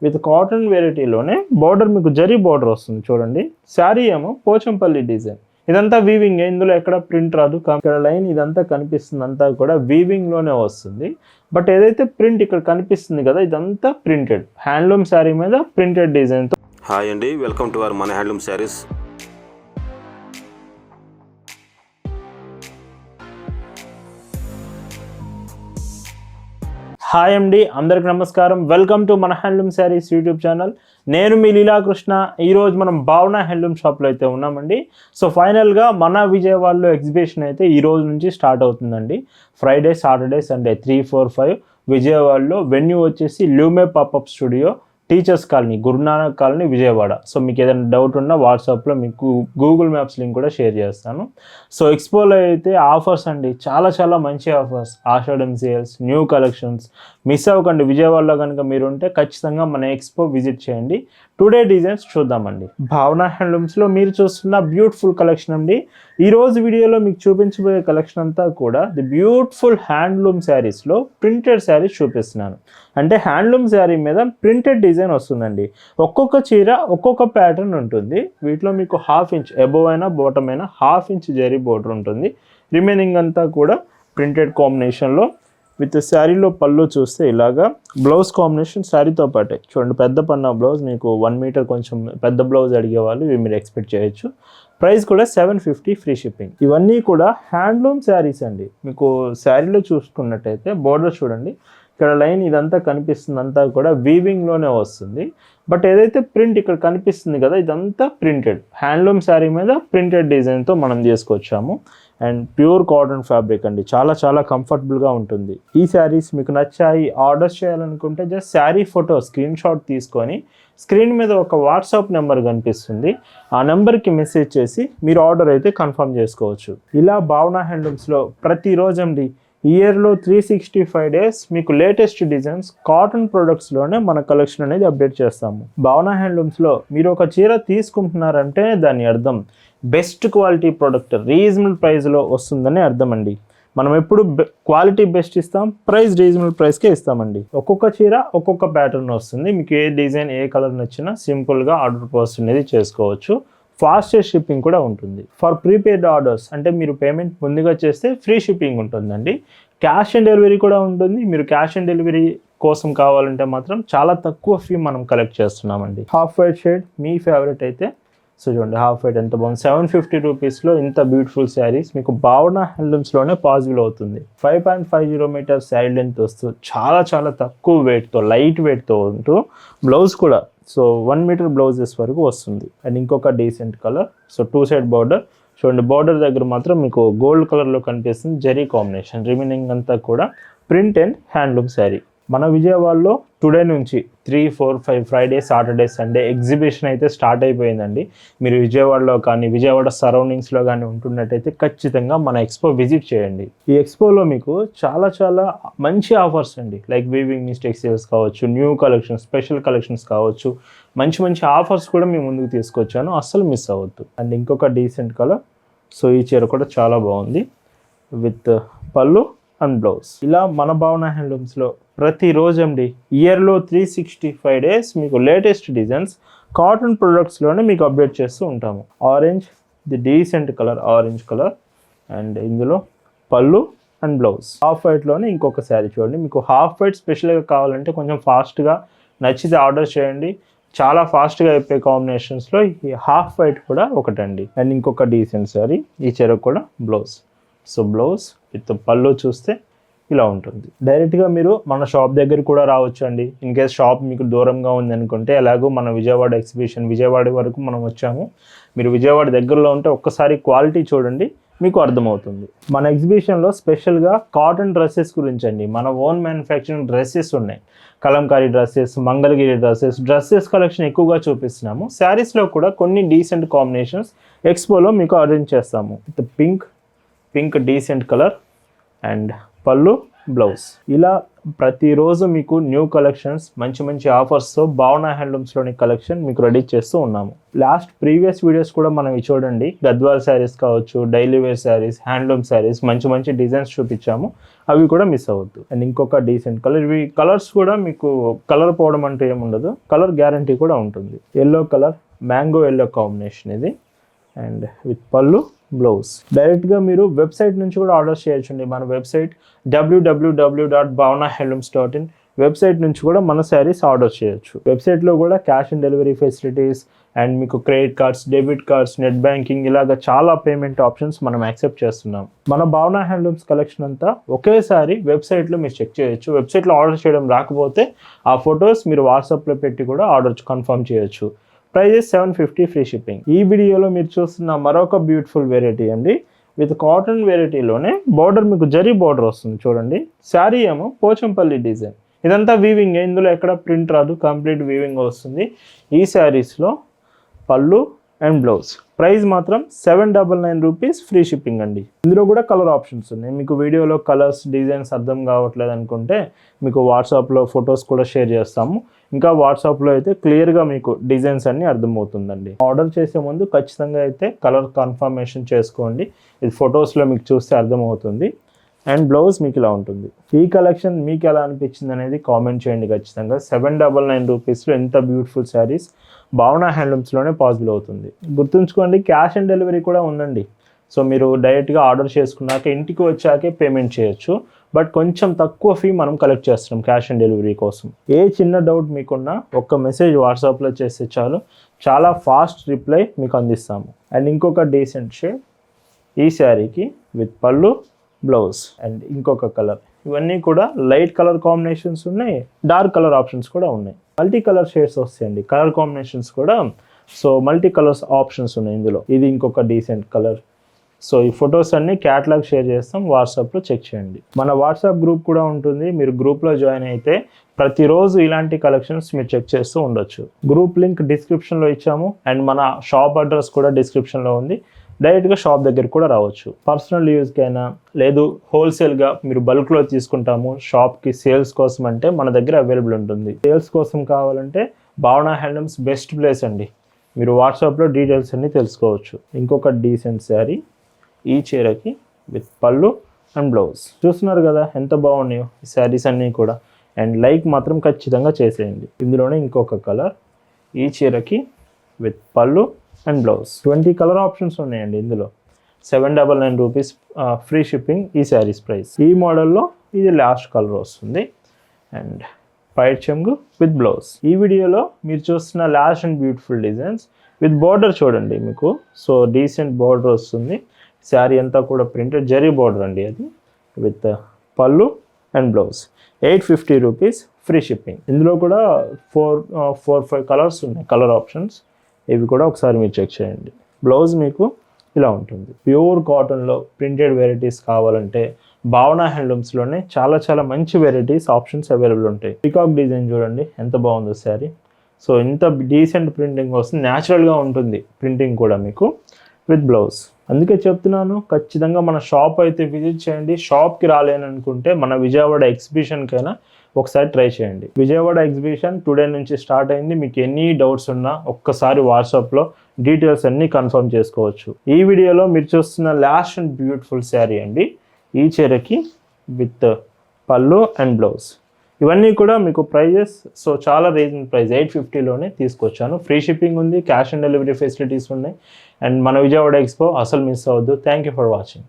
With cotton వెరైటీలోనే border మీకు zari border వస్తుంది చూడండి. శారీ ఏమో పోచంపల్లి డిజైన్, ఇదంతా వీవింగ్, ఇందులో ఎక్కడ ప్రింట్ రాదు. ఇక్కడ లైన్ ఇదంతా కనిపిస్తుంది అంతా కూడా వీవింగ్ లోనే వస్తుంది. బట్ ఏదైతే ప్రింట్ ఇక్కడ కనిపిస్తుంది కదా, ఇదంతా ప్రింటెడ్ హ్యాండ్లూమ్ శారీ మీద ప్రింటెడ్ డిజైన్ తో. హాయ్ అండి, వెల్కమ్ టు అవర్ మన హ్యాండ్లూమ్ శారీస్. హాయ్ అండి, అందరికి నమస్కారం. వెల్కమ్ టు మన హ్యాండ్లూమ్ శారీస్ యూట్యూబ్ ఛానల్. నేను మీ లీలాకృష్ణ. ఈరోజు మనం భావన హ్యాండ్లూమ్ షాప్లో అయితే ఉన్నామండి. సో ఫైనల్గా మన విజయవాడలో ఎగ్జిబిషన్ అయితే ఈ రోజు నుంచి స్టార్ట్ అవుతుందండి. ఫ్రైడే, సాటర్డే, సండే 3, 4, 5 విజయవాడలో. వెన్యూ వచ్చేసి ల్యూమే popup studio, teachers colony, Guru Nanak colony, Vijayawada. So మీకు ఏదైనా డౌట్ ఉన్నా వాట్సాప్లో మీకు గూగుల్ మ్యాప్స్ లింక్ కూడా షేర్ చేస్తాను. సో ఎక్స్పోలో అయితే ఆఫర్స్ అండి, చాలా మంచి ఆఫర్స్, ఆషాఢం సేల్స్, న్యూ కలెక్షన్స్. మిస్ అవ్వకండి. విజయవాడలో కనుక మీరు ఉంటే ఖచ్చితంగా మన ఎక్స్పో విజిట్ చేయండి. టుడే డిజైన్స్ చూద్దామండి. భావన హ్యాండ్లూమ్స్లో మీరు చూస్తున్న బ్యూటిఫుల్ కలెక్షన్ అండి. ఈరోజు వీడియోలో మీకు చూపించబోయే కలెక్షన్ అంతా కూడా ది బ్యూటిఫుల్ హ్యాండ్లూమ్ శారీస్లో ప్రింటెడ్ శారీస్ చూపిస్తున్నాను. అంటే హ్యాండ్లూమ్ శారీ మీద ప్రింటెడ్ డిజైన్ వస్తుందండి. ఒక్కొక్క చీర ఒక్కొక్క ప్యాటర్న్ ఉంటుంది. వీటిలో మీకు 1/2 ఇంచ్ అబోవ్ అయినా బాటమ్ అయినా 1/2 ఇంచ్ జరీ బోర్డర్ ఉంటుంది. రిమైనింగ్ అంతా కూడా ప్రింటెడ్ కాంబినేషన్లో. విత్ శారీలో పళ్ళు చూస్తే ఇలాగా బ్లౌజ్ కాంబినేషన్ శారీతో పాటే చూడండి. పెద్ద పన్నా బ్లౌజ్, మీకు 1 మీటర్ కొంచెం పెద్ద బ్లౌజ్ అడిగేవాళ్ళు ఇవి మీరు ఎక్స్పెక్ట్ చేయొచ్చు. ప్రైస్ కూడా 750 ఫ్రీ షిప్పింగ్. ఇవన్నీ కూడా హ్యాండ్లూమ్ శారీస్ అండి. మీకు శారీలో చూసుకున్నట్టయితే బోర్డర్ చూడండి, ఇక్కడ లైన్ ఇదంతా కనిపిస్తుంది అంతా కూడా వీవింగ్లోనే వస్తుంది. బట్ ఏదైతే ప్రింట్ ఇక్కడ కనిపిస్తుంది కదా, ఇదంతా ప్రింటెడ్ హ్యాండ్లూమ్ శారీ మీద ప్రింటెడ్ డిజైన్తో మనం తీసుకొచ్చాము. అండ్ ప్యూర్ కాటన్ ఫ్యాబ్రిక్ అండి, చాలా కంఫర్టబుల్గా ఉంటుంది. ఈ శారీస్ మీకు నచ్చాయి, ఆర్డర్స్ చేయాలనుకుంటే just sari photo screen shot తీసుకొని స్క్రీన్ మీద ఒక వాట్సాప్ నెంబర్ కనిపిస్తుంది, ఆ నెంబర్కి మెసేజ్ చేసి మీరు ఆర్డర్ అయితే కన్ఫర్మ్ చేసుకోవచ్చు. ఇలా భావన హ్యాండ్లూమ్స్లో ప్రతిరోజు అండి, ఇయర్లో 365 డేస్ మీకు లేటెస్ట్ డిజైన్స్ కాటన్ ప్రొడక్ట్స్లోనే మన కలెక్షన్ అనేది అప్డేట్ చేస్తాము. భావన హ్యాండ్లూమ్స్లో మీరు ఒక చీర తీసుకుంటున్నారంటే దాని అర్థం బెస్ట్ క్వాలిటీ ప్రోడక్ట్ రీజనబుల్ ప్రైస్లో వస్తుందని అర్థం అండి. మనం ఎప్పుడు క్వాలిటీ బెస్ట్ ఇస్తాం, ప్రైస్ రీజనబుల్ ప్రైస్కే ఇస్తామండి. ఒక్కొక్క చీర ఒక్కొక్క ప్యాటర్న్ వస్తుంది. మీకు ఏ డిజైన్ ఏ కలర్ నచ్చినా సింపుల్గా ఆర్డర్ పోస్ట్ అనేది చేసుకోవచ్చు. ఫాస్టెస్ట్ షిప్పింగ్ కూడా ఉంటుంది. ఫర్ ప్రీపెయిడ్ ఆర్డర్స్ అంటే మీరు పేమెంట్ ముందుగా చేస్తే ఫ్రీ షిప్పింగ్ ఉంటుందండి. క్యాష్ ఆన్ డెలివరీ కూడా ఉంటుంది. మీరు క్యాష్ ఆన్ డెలివరీ కోసం కావాలంటే మాత్రం చాలా తక్కువ ఫీ మనం కలెక్ట్ చేస్తున్నామండి. హాఫ్ వైట్ షేడ్ మీ ఫేవరెట్ అయితే సో చూడండి, హాఫ్ వైట్ ఎంత బాగుంది. 750 రూపీస్లో ఇంత బ్యూటిఫుల్ శారీస్ మీకు భావన హ్యాండ్లూమ్స్లోనే పాసిబుల్ అవుతుంది. 5.50 మీటర్ శారీ లెంత్ వస్తూ చాలా తక్కువ వెయిట్తో, లైట్ వెయిట్తో ఉంటూ బ్లౌజ్ కూడా సో 1 మీటర్ బ్లౌజెస్ వరకు వస్తుంది. అండ్ ఇంకొక decent colour. So 2 side border చూడండి. బార్డర్ దగ్గర మాత్రం మీకు గోల్డ్ కలర్లో కనిపిస్తుంది జరీ కాంబినేషన్. రిమైనింగ్ అంతా కూడా ప్రింట్ అండ్ హ్యాండ్లూమ్ శారీ. మన విజయవాడలో టుడే నుంచి 3, 4, 5 ఫ్రైడే, సాటర్డే, సండే ఎగ్జిబిషన్ అయితే స్టార్ట్ అయిపోయిందండి. మీరు విజయవాడలో కానీ విజయవాడ సరౌండింగ్స్లో కానీ ఉంటున్నట్టయితే ఖచ్చితంగా మన ఎక్స్పో విజిట్ చేయండి. ఈ ఎక్స్పోలో మీకు చాలా మంచి ఆఫర్స్ అండి, లైక్ వీవింగ్ మిస్టేక్ సేల్స్ కావచ్చు, న్యూ కలెక్షన్స్, స్పెషల్ కలెక్షన్స్ కావచ్చు, మంచి ఆఫర్స్ కూడా మీ ముందుకు తీసుకొచ్చాను, అస్సలు మిస్ అవ్వద్దు. అండ్ ఇంకొక డీసెంట్ కలర్. సో ఈ చీర కూడా చాలా బాగుంది విత్ పళ్ళు అండ్ బ్లౌజ్. ఇలా మన భావన హ్యాండ్లూమ్స్లో ప్రతిరోజు అండి, ఇయర్లో 365 డేస్ మీకు లేటెస్ట్ డిజైన్స్ కాటన్ ప్రొడక్ట్స్లోనే మీకు అప్డేట్ చేస్తూ ఉంటాము. Orange, the decent colour orange colour. And ఇందులో పళ్ళు అండ్ బ్లౌజ్. హాఫ్ వైట్లోనే ఇంకొక శారీ చూడండి. మీకు హాఫ్ వైట్ స్పెషల్గా కావాలంటే కొంచెం ఫాస్ట్గా నచ్చితే ఆర్డర్ చేయండి. చాలా ఫాస్ట్గా అయిపోయే కాంబినేషన్స్లో ఈ హాఫ్ వైట్ కూడా ఒకటండి. అండ్ ఇంకొక డీసెంట్ శారీ. ఈ చీర కూడా బ్లౌజ్. సో బ్లౌజ్ విత్ పళ్ళు చూస్తే ఇలా ఉంటుంది. డైరెక్ట్గా మీరు మన షాప్ దగ్గర కూడా రావచ్చు అండి. ఇన్ కేస్ షాప్ మీకు దూరంగా ఉంది అనుకుంటే, ఎలాగో మన విజయవాడ ఎగ్జిబిషన్ విజయవాడ వరకు మనం వచ్చాము. మీరు విజయవాడ దగ్గరలో ఉంటే ఒక్కసారి క్వాలిటీ చూడండి, మీకు అర్థమవుతుంది. మన ఎగ్జిబిషన్లో స్పెషల్గా కాటన్ డ్రెస్సెస్ గురించి అండి, మన ఓన్ మ్యానుఫ్యాక్చరింగ్ డ్రెస్సెస్ ఉన్నాయి. Kalamkari dresses, Mangalagiri dresses collection ఎక్కువగా చూపిస్తున్నాము. శారీస్లో కూడా కొన్ని డీసెంట్ కాంబినేషన్స్ ఎక్స్పోలో మీకు అరేంజ్ చేస్తాము. With pink decent colour and పళ్ళు బ్లౌజ్. ఇలా ప్రతిరోజు మీకు న్యూ కలెక్షన్స్ మంచి మంచి ఆఫర్స్తో భావన హ్యాండ్లూమ్స్లోని కలెక్షన్ మీకు రెడీ చేస్తూ ఉన్నాము. ప్రీవియస్ వీడియోస్ కూడా మనం చూడండి, గద్వాల్ శారీస్ కావచ్చు, daily wear saris, handloom saris, మంచి మంచి డిజైన్స్ చూపించాము. అవి కూడా మిస్ అవ్వద్దు. అండ్ ఇంకొక డీసెంట్ కలర్, ఇవి కలర్స్ కూడా మీకు కలర్ పోవడం అంటే ఏముండదు, కలర్ గ్యారంటీ కూడా ఉంటుంది. Yellow colour, mango yellow combination ఇది. అండ్ విత్ పళ్ళు, బ్లౌజ్. డైరెక్ట్గా మీరు వెబ్సైట్ నుంచి కూడా ఆర్డర్ చేయొచ్చండి. మన వెబ్సైట్ www.bhavanahandlooms.in వెబ్సైట్ నుంచి కూడా మన శారీస్ ఆర్డర్ చేయొచ్చు. వెబ్సైట్లో కూడా cash on delivery facilities and మీకు credit cards, debit cards, net banking ఇలాగ చాలా పేమెంట్ ఆప్షన్స్ మనం యాక్సెప్ట్ చేస్తున్నాం. మన భావన హ్యాండ్లూమ్స్ కలెక్షన్ అంతా ఒకేసారి వెబ్సైట్లో మీరు చెక్ చేయొచ్చు. వెబ్సైట్లో ఆర్డర్ చేయడం రాకపోతే ఆ ఫొటోస్ మీరు వాట్సాప్లో పెట్టి కూడా ఆర్డర్ కన్ఫర్మ్ చేయొచ్చు. Prices 750 free shipping. ఈ వీడియోలో మీరు చూస్తున్న మరొక బ్యూటిఫుల్ వెరైటీ అండి. విత్ కాటన్ వెరైటీలోనే బార్డర్ మీకు జరీ బార్డర్ వస్తుంది చూడండి. శారీ ఏమో పోచంపల్లి డిజైన్. ఇదంతా వీవింగ్, ఇందులో ఎక్కడ ప్రింట్ రాదు, కంప్లీట్ వీవింగ్ వస్తుంది. ఈ శారీస్లో పళ్ళు అండ్ బ్లౌజ్. ప్రైస్ మాత్రం 799 రూపీస్ ఫ్రీ షిప్పింగ్ అండి. ఇందులో కూడా కలర్ ఆప్షన్స్ ఉన్నాయి. మీకు వీడియోలో కలర్స్, డిజైన్స్ అర్థం కావట్లేదు అనుకుంటే మీకు వాట్సాప్లో ఫొటోస్ కూడా షేర్ చేస్తాము. ఇంకా వాట్సాప్లో అయితే క్లియర్గా మీకు డిజైన్స్ అన్నీ అర్థమవుతుందండి. ఆర్డర్ చేసే ముందు ఖచ్చితంగా అయితే కలర్ కన్ఫర్మేషన్ చేసుకోండి. ఇది ఫొటోస్లో మీకు చూస్తే అర్థమవుతుంది. అండ్ బ్లౌజ్ మీకు ఇలా ఉంటుంది. ఈ కలెక్షన్ మీకు ఎలా అనిపించింది అనేది కామెంట్ చేయండి ఖచ్చితంగా. 799 రూపీస్లో ఎంత బ్యూటిఫుల్ శారీస్ భావన హ్యాండ్లూమ్స్లోనే పాసిబుల్ అవుతుంది. గుర్తుంచుకోండి, క్యాష్ ఆన్ డెలివరీ కూడా ఉందండి. సో మీరు డైరెక్ట్గా ఆర్డర్ చేసుకున్నాక ఇంటికి వచ్చాకే పేమెంట్ చేయొచ్చు. బట్ కొంచెం తక్కువ ఫీ మనం కలెక్ట్ చేస్తున్నాం క్యాష్ ఆన్ డెలివరీ కోసం. ఏ చిన్న డౌట్ మీకున్నా ఒక్క మెసేజ్ వాట్సాప్లో చేస్తే చాలు, చాలా ఫాస్ట్ రిప్లై మీకు అందిస్తాము. అండ్ ఇంకొక డీసెంట్ షేడ్ ఈ శారీకి విత్ పళ్ళు, బ్లౌజ్. అండ్ ఇంకొక కలర్. ఇవన్నీ కూడా లైట్ కలర్ కాంబినేషన్స్ ఉన్నాయి, డార్క్ కలర్ ఆప్షన్స్ కూడా ఉన్నాయి. మల్టీ కలర్ షేడ్స్ వస్తాయండి, కలర్ కాంబినేషన్స్ కూడా. సో మల్టీ కలర్స్ ఆప్షన్స్ ఉన్నాయి ఇందులో. ఇది ఇంకొక డీసెంట్ కలర్. సో ఈ ఫొటోస్ అన్నీ క్యాటలాగ్ షేర్ చేస్తాం, వాట్సాప్లో చెక్ చేయండి. మన వాట్సాప్ గ్రూప్ కూడా ఉంటుంది, మీరు గ్రూప్లో జాయిన్ అయితే ప్రతిరోజు ఇలాంటి కలెక్షన్స్ మీరు చెక్ చేస్తూ ఉండొచ్చు. గ్రూప్ లింక్ డిస్క్రిప్షన్లో ఇచ్చాము. అండ్ మన షాప్ అడ్రస్ కూడా డిస్క్రిప్షన్లో ఉంది. డైరెక్ట్గా షాప్ దగ్గర కూడా రావచ్చు. పర్సనల్ యూజ్కైనా లేదు హోల్సేల్గా మీరు బల్క్లో తీసుకుంటాము షాప్కి సేల్స్ కోసం అంటే మన దగ్గర అవైలబుల్ ఉంటుంది. సేల్స్ కోసం కావాలంటే భావన హ్యాండ్లూమ్స్ బెస్ట్ ప్లేస్ అండి. మీరు వాట్సాప్లో డీటెయిల్స్ అన్నీ తెలుసుకోవచ్చు. ఇంకొక డీసెంట్ శారీ ఈ చీరకి విత్ పళ్ళు అండ్ బ్లౌజ్. చూస్తున్నారు కదా ఎంత బాగున్నాయో ఈ శారీస్ అన్నీ కూడా. అండ్ లైక్ మాత్రం ఖచ్చితంగా చేసేయండి. ఇందులోనే ఇంకొక కలర్ ఈ చీరకి విత్ పళ్ళు అండ్ బ్లౌజ్. 20 కలర్ ఆప్షన్స్ ఉన్నాయండి ఇందులో. 799 రూపీస్ ఫ్రీ షిప్పింగ్ ఈ శారీస్ ప్రైస్. ఈ మోడల్లో ఇది లాస్ట్ కలర్ వస్తుంది. అండ్ పైట్ చెంగు విత్ బ్లౌజ్. ఈ వీడియోలో మీరు చూస్తున్న last and beautiful designs with border చూడండి మీకు. సో డీసెంట్ బార్డర్ వస్తుంది. శారీ అంతా కూడా ప్రింటెడ్ జరీ బార్డర్ అండి అది. విత్ పళ్ళు and blouse. 850 rupees free shipping. ఇందులో కూడా 4-5 కలర్స్ ఉన్నాయి, కలర్ ఆప్షన్స్. ఇవి కూడా ఒకసారి మీరు చెక్ చేయండి. బ్లౌజ్ మీకు ఇలా ఉంటుంది. ప్యూర్ కాటన్లో ప్రింటెడ్ వెరైటీస్ కావాలంటే భావన హ్యాండ్లూమ్స్లోనే చాలా చాలా మంచి వెరైటీస్ ఆప్షన్స్ అవైలబుల్ ఉంటాయి. పీకాక్ డిజైన్ చూడండి ఎంత బాగుందో శారీ. సో ఇంత డీసెంట్ ప్రింటింగ్ వస్తుంది, న్యాచురల్గా ఉంటుంది ప్రింటింగ్ కూడా మీకు విత్ బ్లౌజ్. అందుకే చెప్తున్నాను, ఖచ్చితంగా మన షాప్ అయితే విజిట్ చేయండి. షాప్కి రాలేననుకుంటే మన విజయవాడ ఎగ్జిబిషన్కైనా ఒకసారి ట్రై చేయండి. విజయవాడ ఎగ్జిబిషన్ టుడే నుంచి స్టార్ట్ అయింది. మీకు ఎన్ని డౌట్స్ ఉన్నా ఒక్కసారి వాట్సాప్లో డీటెయిల్స్ అన్నీ కన్ఫర్మ్ చేసుకోవచ్చు. ఈ వీడియోలో మీరు చూస్తున్న లాస్ట్ అండ్ బ్యూటిఫుల్ శారీ అండి. ఈ చీరకి విత్ పళ్ళు అండ్ బ్లౌజ్. ఇవన్నీ కూడా మీకు ప్రైజెస్ సో చాలా రీజనబుల్ ప్రైస్ 850లోనే తీసుకొచ్చాను. ఫ్రీ షిప్పింగ్ ఉంది, క్యాష్ ఆన్ డెలివరీ ఫెసిలిటీస్ ఉన్నాయి. అండ్ మన విజయవాడ ఎక్స్పో అసలు మిస్ అవ్వద్దు. Thank you for watching.